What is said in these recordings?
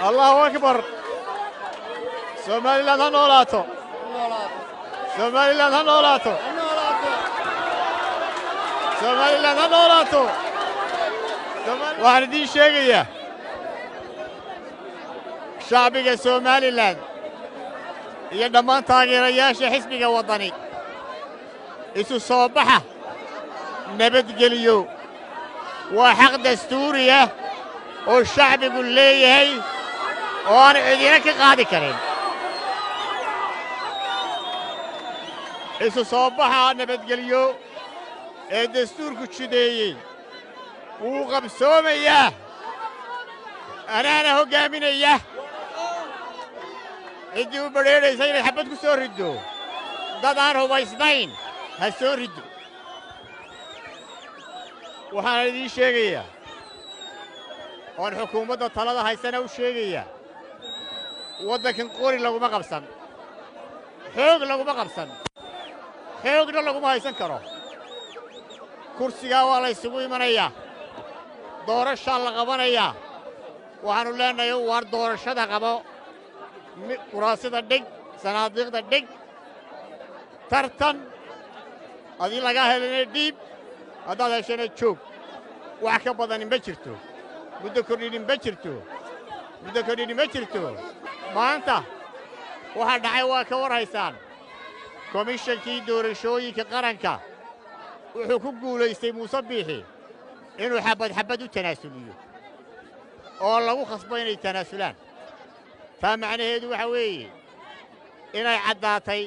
الله أكبر. Somaliland ha noolaato. Somaliland ha noolaato. Somaliland ha noolaato. waxaan idiin sheegayaa shacbiga Somaliland iyo dhammaan taageerayaasha xisbiga wadani isu soo baxa nabadgeliyo waa xaq dastuuri ah oo shacbigu leeyahay oo aan cidina ka qaadi karin. isu soo baxa nabadgeliyo ee dastuurku jideeyey wuu qabsoomayaa anaana hogaaminaya ciddii u badheedhaysa inay xabad ku soo riddo dad aan hubaysnayn ha soo riddo. waxaan idiin sheegayaa oon xukuumadda talada haysana u sheegayaa waddankan qori laguma qabsan, xoog laguma qabsan, xoogna laguma haysan karo. kursigaa waa la isugu imanayaa, doorashaa la qabanayaa. waxaannu leenahay waar doorashada qabo, kuraasida dhig, sanaadiiqda dhig, tartan adii lagaa helana dhiib, haddaad heshana joog. wax ka badani ma jirto, muddo kordhini ma jirto. maanta waxaa dhacay waa ka war haysaan. komishankii doorashooyinka qaranka wuxuu ku guulaystay muuse biixi inuu xabad u tanaasuliyo oo lagu khasbo inay tanaasulaan. taa macnaheedu waxa weeye inay caddaatay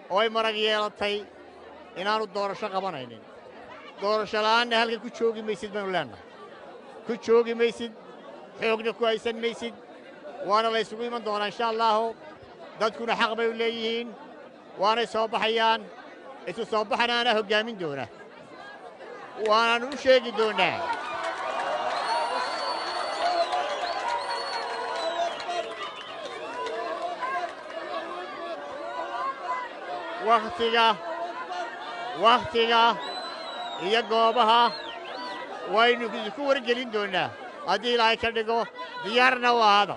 oo ay marag yeelatay inaannu doorasho qabanaynin. doorasho la'aanna halkan ku joogi maysid baynu leennahay, ku joogi maysid, xoogna ku haysan maysid. waana la isugu iman doonaa insha allaahu. dadkuna xaq bay u leeyihiin, waanay soo baxayaan. isu soo baxana anaa hoggaamin doona, waanaannu u sheegi doonnaa. wakhtiga iyo goobaha waynu ku wargelin doonnaa haddii ilaahay ka dhigo. diyaarna u ahaada.